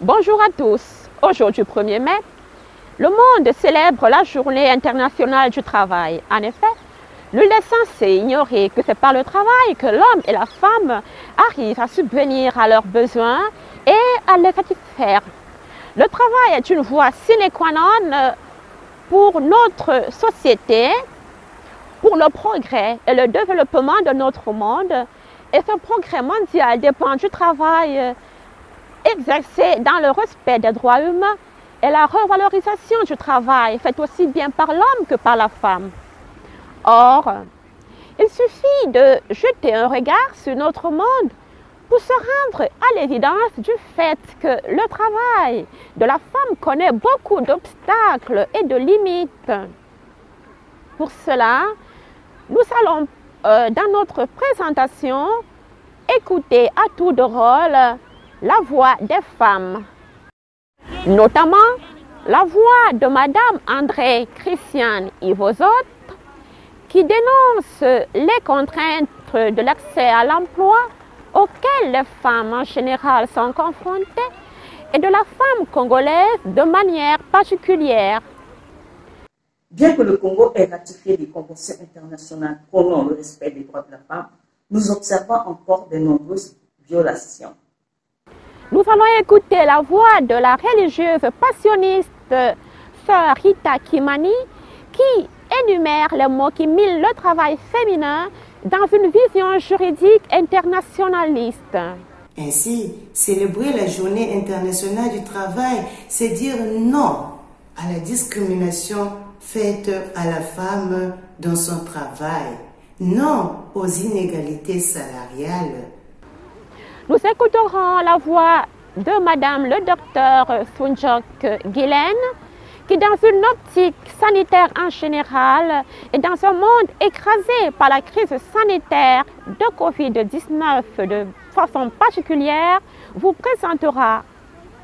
Bonjour à tous. Aujourd'hui 1er mai, le monde célèbre la Journée internationale du travail. En effet, nul n'est censé ignorer que c'est par le travail que l'homme et la femme arrivent à subvenir à leurs besoins et à les satisfaire. Le travail est une voie sine qua non pour notre société, pour le progrès et le développement de notre monde. Et ce progrès mondial dépend du travail exercé dans le respect des droits humains et la revalorisation du travail faite aussi bien par l'homme que par la femme. Or, il suffit de jeter un regard sur notre monde pour se rendre à l'évidence du fait que le travail de la femme connaît beaucoup d'obstacles et de limites. Pour cela, nous allons, dans notre présentation, écouter à tour de rôle la voix des femmes, notamment la voix de Madame André Christiane Ivozot, qui dénonce les contraintes de l'accès à l'emploi auxquelles les femmes en général sont confrontées et de la femme congolaise de manière particulière. Bien que le Congo ait ratifié des conventions internationales prônant le respect des droits de la femme, nous observons encore de nombreuses violations. Nous allons écouter la voix de la religieuse passionniste Sœur Rita Kimani qui énumère les mots qui minent le travail féminin dans une vision juridique internationaliste. Ainsi, célébrer la Journée internationale du travail, c'est dire non à la discrimination faite à la femme dans son travail, non aux inégalités salariales. Nous écouterons la voix de Madame le docteur Sunjok Guilaine, qui dans une optique sanitaire en général et dans un monde écrasé par la crise sanitaire de Covid-19 de façon particulière, vous présentera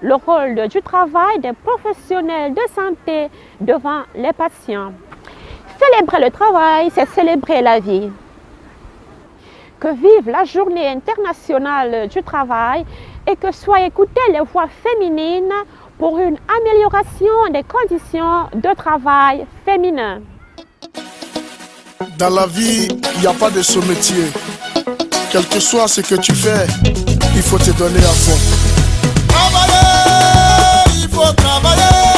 le rôle du travail des professionnels de santé devant les patients. Célébrer le travail, c'est célébrer la vie. Que vive la Journée internationale du travail et que soient écoutées les voix féminines pour une amélioration des conditions de travail féminin. Dans la vie, il n'y a pas de sous-métier. Quel que soit ce que tu fais, il faut te donner à fond. Travailler, il faut travailler.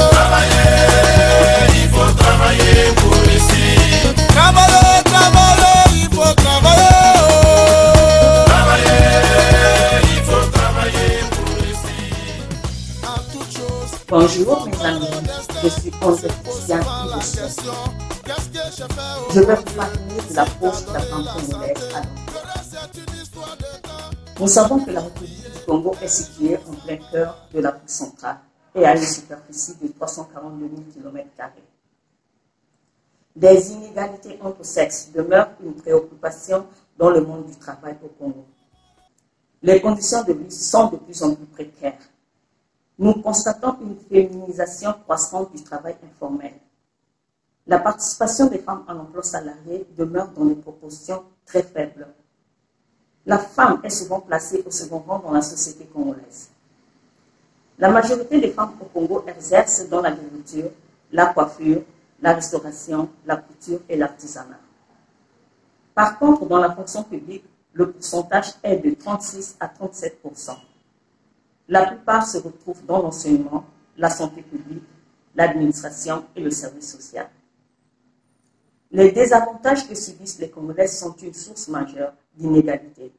Travailler, il faut travailler pour réussir. Travailler, travailler, il faut travailler. Travailler, il faut travailler pour réussir. En toute chose. Bonjour mes amis, je suis André Christiane Ivozot. Je vais vous parler de la poste de la femme congolaise à l'emploi. Nous savons que la République du Congo est située en plein cœur de l'Afrique centrale et a une superficie de 342 000 km². Des inégalités entre sexes demeurent une préoccupation dans le monde du travail au Congo. Les conditions de vie sont de plus en plus précaires. Nous constatons une féminisation croissante du travail informel. La participation des femmes en emploi salarié demeure dans des proportions très faibles. La femme est souvent placée au second rang dans la société congolaise. La majorité des femmes au Congo exercent dans l'agriculture, la coiffure, la restauration, la couture et l'artisanat. Par contre, dans la fonction publique, le pourcentage est de 36 à 37%. La plupart se retrouvent dans l'enseignement, la santé publique, l'administration et le service social. Les désavantages que subissent les Congolais sont une source majeure d'inégalité.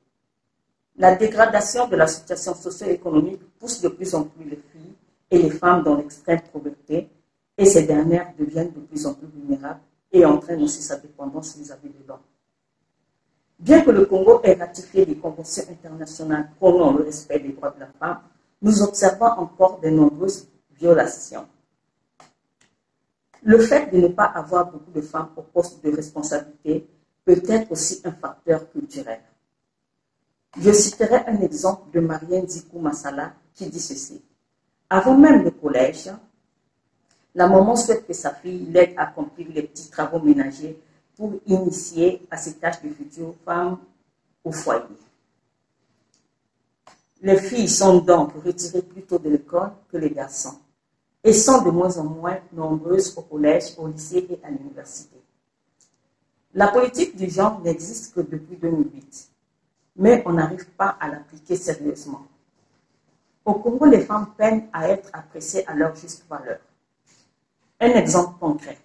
La dégradation de la situation socio-économique pousse de plus en plus les filles et les femmes dans l'extrême pauvreté et ces dernières deviennent de plus en plus vulnérables et entraînent aussi sa dépendance vis-à-vis des dons. Bien que le Congo ait ratifié des conventions internationales prônant le respect des droits de la femme, nous observons encore de nombreuses violations. Le fait de ne pas avoir beaucoup de femmes au poste de responsabilité peut être aussi un facteur culturel. Je citerai un exemple de Marianne Zikou Massala qui dit ceci. Avant même le collège, la maman souhaite que sa fille l'aide à accomplir les petits travaux ménagers pour initier à ces tâches de futures femmes au foyer. Les filles sont donc retirées plus tôt de l'école que les garçons et sont de moins en moins nombreuses au collège, au lycée et à l'université. La politique du genre n'existe que depuis 2008, mais on n'arrive pas à l'appliquer sérieusement. Au Congo, les femmes peinent à être appréciées à leur juste valeur. Un exemple concret.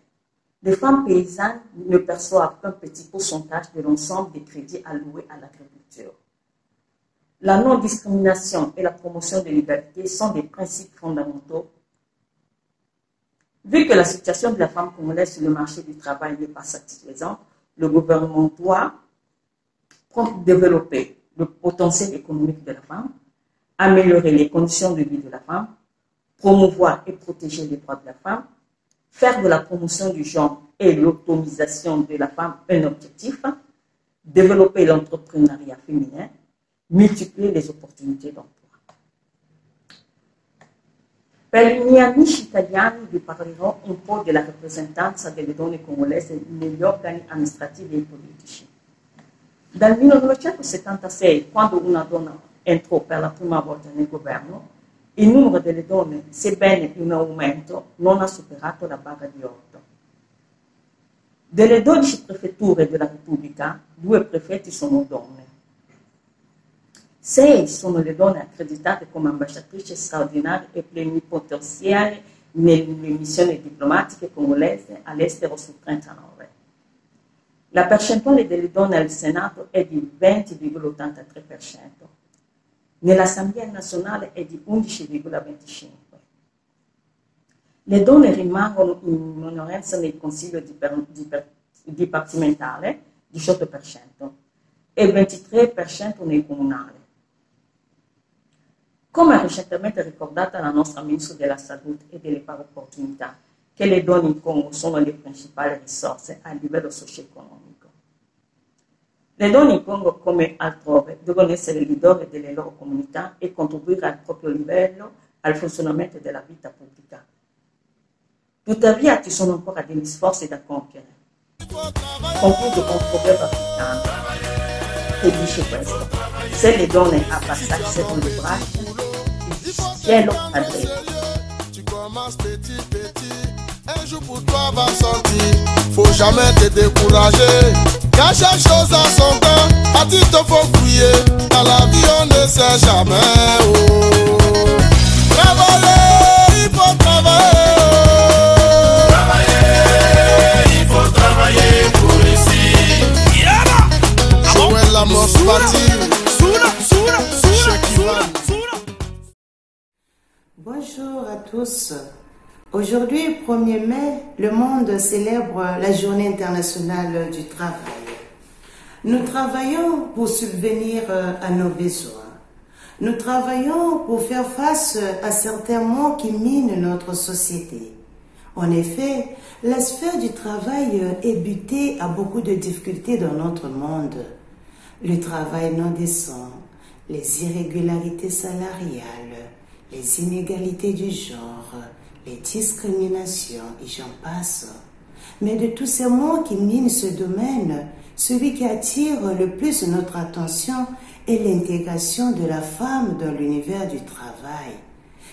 Les femmes paysannes ne perçoivent qu'un petit pourcentage de l'ensemble des crédits alloués à l'agriculture. La non-discrimination et la promotion de l'égalité sont des principes fondamentaux. Vu que la situation de la femme congolaise sur le marché du travail n'est pas satisfaisante, le gouvernement doit développer le potentiel économique de la femme, améliorer les conditions de vie de la femme, promouvoir et protéger les droits de la femme, faire de la promotion du genre et l'autonomisation de la femme un objectif, développer l'entrepreneuriat féminin, multiplier les opportunités d'emploi. Per i miei amici italiani vi parlerò un po' della rappresentanza delle donne congolesi negli organi amministrativi e politici. Dal 1976, quando una donna entrò per la prima volta nel governo, il numero delle donne, sebbene in aumento, non ha superato la barra di 8. Delle 12 prefetture della Repubblica, 2 prefetti sono donne. 6 sono le donne accreditate come ambasciatrici straordinarie e plenipotenziarie nelle missioni diplomatiche congolesi all'estero su 39. La percentuale delle donne al Senato è di 20,83%. Nell'Assemblea nazionale è di 11,25%. Le donne rimangono in minoranza nel Consiglio dipartimentale, 18%, e 23% nei comunali. Come recentemente ricordata la nostra Ministra della Salute e delle Pari Opportunità, che le donne in Congo sono le principali risorse a livello socio-economico. Le donne in Congo, come altrove, devono essere leader delle loro comunità e contribuire al proprio livello al funzionamento della vita pubblica. Tuttavia ci sono ancora degli sforzi da compiere. Concludo con un proverbio africano che dice questo: se le donne abbassassero le braccia, il cielo cadrebbe. Un jour pour toi va sortir, faut jamais te décourager. Car chaque chose a son temps, à titre faut fouiller. Dans la vie on ne sait jamais. Oh. Travailler, il faut travailler. Travailler, il faut travailler pour réussir. Joël Amos Bati. Bonjour à tous. Aujourd'hui, 1er mai, le monde célèbre la Journée internationale du travail. Nous travaillons pour subvenir à nos besoins. Nous travaillons pour faire face à certains maux qui minent notre société. En effet, la sphère du travail est butée à beaucoup de difficultés dans notre monde. Le travail non décent, les irrégularités salariales, les inégalités du genre, les discriminations, et j'en passe. Mais de tous ces mots qui minent ce domaine, celui qui attire le plus notre attention est l'intégration de la femme dans l'univers du travail.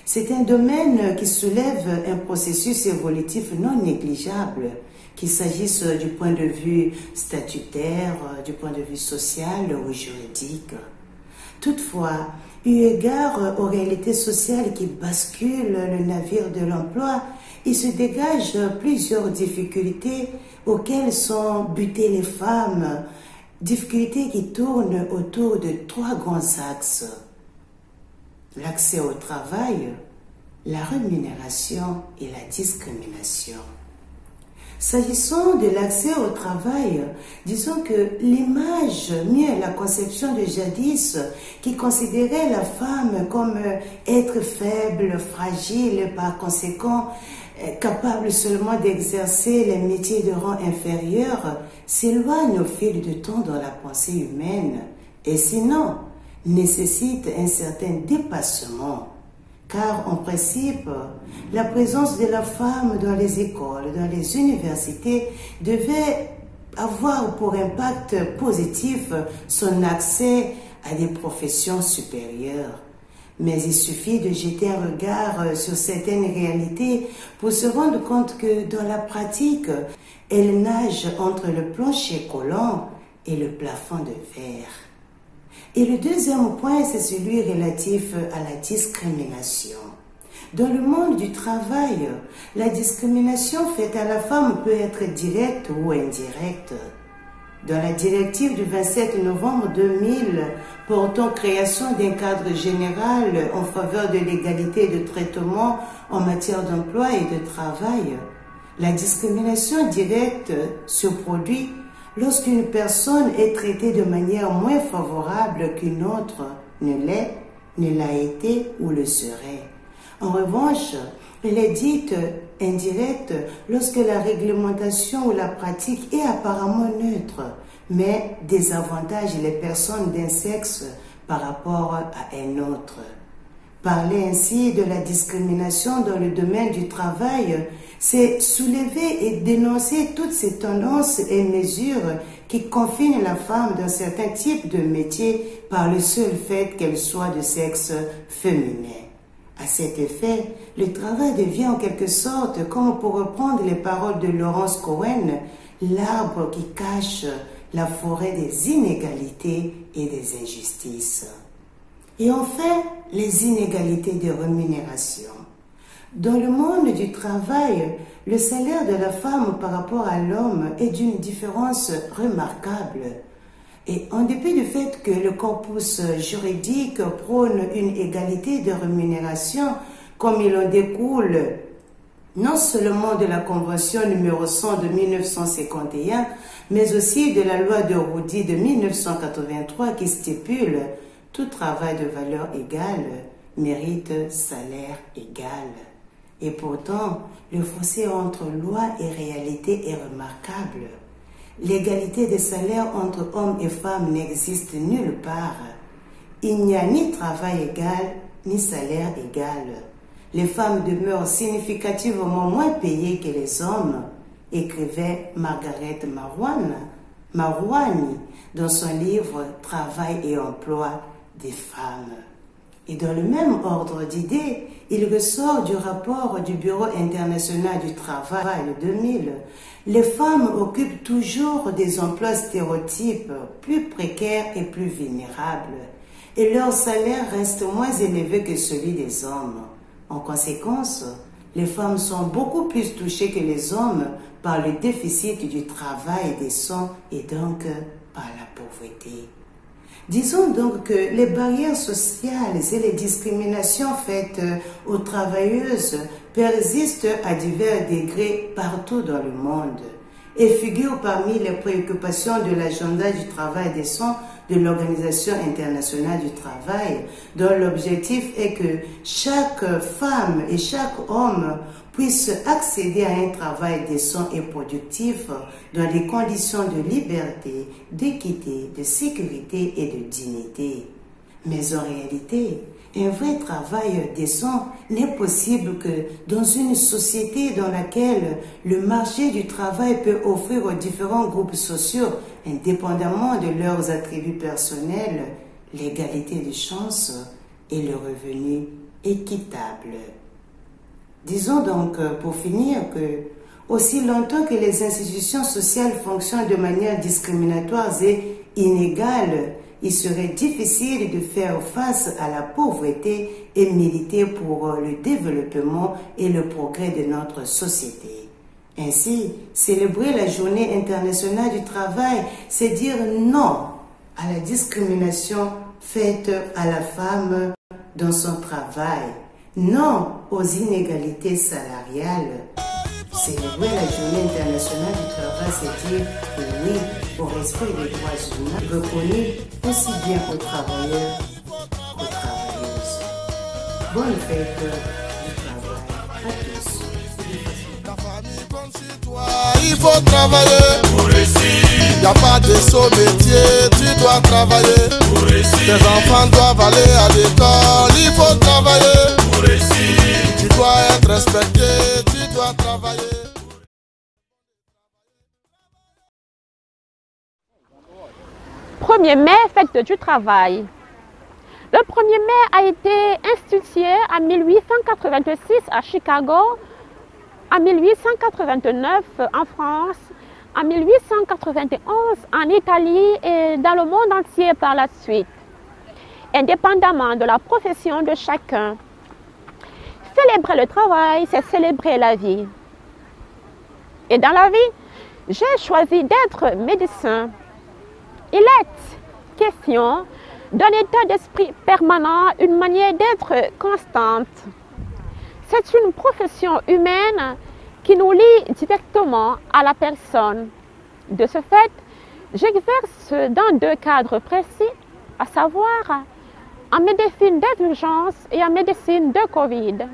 C'est un domaine qui soulève un processus évolutif non négligeable, qu'il s'agisse du point de vue statutaire, du point de vue social ou juridique. Toutefois, eu égard aux réalités sociales qui basculent le navire de l'emploi, il se dégage plusieurs difficultés auxquelles sont butées les femmes, difficultés qui tournent autour de 3 grands axes. L'accès au travail, la rémunération et la discrimination. S'agissant de l'accès au travail, disons que l'image, mieux la conception de jadis, qui considérait la femme comme être faible, fragile, par conséquent capable seulement d'exercer les métiers de rang inférieur, s'éloigne au fil du temps dans la pensée humaine, et sinon nécessite un certain dépassement. Car en principe, la présence de la femme dans les écoles, dans les universités, devait avoir pour impact positif son accès à des professions supérieures. Mais il suffit de jeter un regard sur certaines réalités pour se rendre compte que dans la pratique, elles nagent entre le plancher collant et le plafond de verre. Et le deuxième point, c'est celui relatif à la discrimination. Dans le monde du travail, la discrimination faite à la femme peut être directe ou indirecte. Dans la directive du 27 novembre 2000 portant création d'un cadre général en faveur de l'égalité de traitement en matière d'emploi et de travail, la discrimination directe se produit lorsqu'une personne est traitée de manière moins favorable qu'une autre ne l'est, ne l'a été ou le serait. En revanche, elle est dite indirecte lorsque la réglementation ou la pratique est apparemment neutre, mais désavantage les personnes d'un sexe par rapport à un autre. Parler ainsi de la discrimination dans le domaine du travail, c'est soulever et dénoncer toutes ces tendances et mesures qui confinent la femme dans certains types de métiers par le seul fait qu'elle soit de sexe féminin. À cet effet, le travail devient en quelque sorte, comme pour reprendre les paroles de Laurence Cohen, l'arbre qui cache la forêt des inégalités et des injustices. Et enfin, les inégalités de rémunération. Dans le monde du travail, le salaire de la femme par rapport à l'homme est d'une différence remarquable. Et en dépit du fait que le corpus juridique prône une égalité de rémunération, comme il en découle non seulement de la Convention numéro 100 de 1951, mais aussi de la loi de Roudy de 1983 qui stipule « Tout travail de valeur égale mérite salaire égal ». Et pourtant, le fossé entre loi et réalité est remarquable. L'égalité des salaires entre hommes et femmes n'existe nulle part. Il n'y a ni travail égal, ni salaire égal. Les femmes demeurent significativement moins payées que les hommes, écrivait Margaret Marouani dans son livre « Travail et emploi des femmes ». Et dans le même ordre d'idées, il ressort du rapport du Bureau international du travail de 2000, les femmes occupent toujours des emplois stéréotypes, plus précaires et plus vulnérables, et leur salaire reste moins élevé que celui des hommes. En conséquence, les femmes sont beaucoup plus touchées que les hommes par le déficit du travail décent et donc par la pauvreté. Disons donc que les barrières sociales et les discriminations faites aux travailleuses persistent à divers degrés partout dans le monde et figurent parmi les préoccupations de l'agenda du travail décent de l'Organisation internationale du travail, dont l'objectif est que chaque femme et chaque homme puissent accéder à un travail décent et productif dans des conditions de liberté, d'équité, de sécurité et de dignité. Mais en réalité, un vrai travail décent n'est possible que dans une société dans laquelle le marché du travail peut offrir aux différents groupes sociaux, indépendamment de leurs attributs personnels, l'égalité de chances et le revenu équitable. Disons donc, pour finir, que aussi longtemps que les institutions sociales fonctionnent de manière discriminatoire et inégale, il serait difficile de faire face à la pauvreté et militer pour le développement et le progrès de notre société. Ainsi, célébrer la Journée internationale du travail, c'est dire non à la discrimination faite à la femme dans son travail, non aux inégalités salariales. Célébrer la Journée internationale du travail, c'est dire oui au respect des droits humains reconnus aussi bien aux travailleurs qu'aux travailleuses. Bonne fête du travail à tous. La famille compte sur toi, il faut travailler pour réussir. Il n'y a pas de saut métier, tu dois travailler pour réussir. Tes enfants doivent aller à l'école, il faut travailler pour réussir. Tu dois être respecté, tu dois travailler. 1er mai, fête du travail. Le 1er mai a été institué en 1886 à Chicago, en 1889 en France, en 1891 en Italie et dans le monde entier par la suite, indépendamment de la profession de chacun. Célébrer le travail, c'est célébrer la vie. Et dans la vie, j'ai choisi d'être médecin. Il est question d'un état d'esprit permanent, une manière d'être constante. C'est une profession humaine qui nous lie directement à la personne. De ce fait, j'exerce dans 2 cadres précis, à savoir en médecine d'urgence et en médecine de Covid.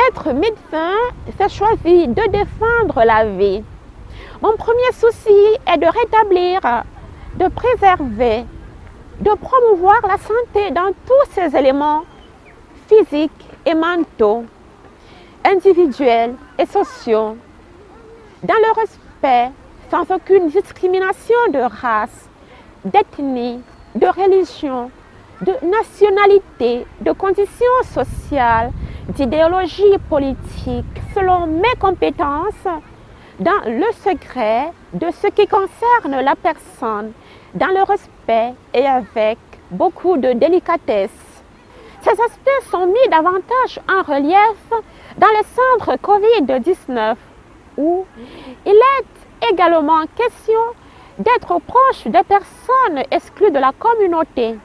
Être médecin, c'est choisir de défendre la vie. Mon premier souci est de rétablir, de préserver, de promouvoir la santé dans tous ses éléments physiques et mentaux, individuels et sociaux, dans le respect, sans aucune discrimination de race, d'ethnie, de religion, de nationalité, de conditions sociales, d'idéologie politique, selon mes compétences, dans le secret de ce qui concerne la personne, dans le respect et avec beaucoup de délicatesse. Ces aspects sont mis davantage en relief dans les centres Covid-19, où il est également question d'être proche des personnes exclues de la communauté,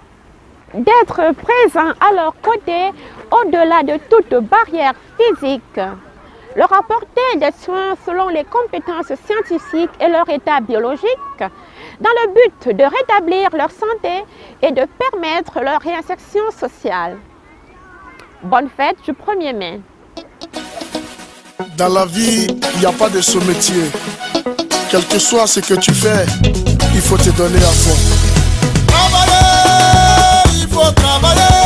d'être présent à leur côté au-delà de toute barrière physique, leur apporter des soins selon les compétences scientifiques et leur état biologique, dans le but de rétablir leur santé et de permettre leur réinsertion sociale. Bonne fête du 1er mai. Dans la vie, il n'y a pas de sous-métier. Quel que soit ce que tu fais, il faut te donner à fond. Travailler, il faut travailler.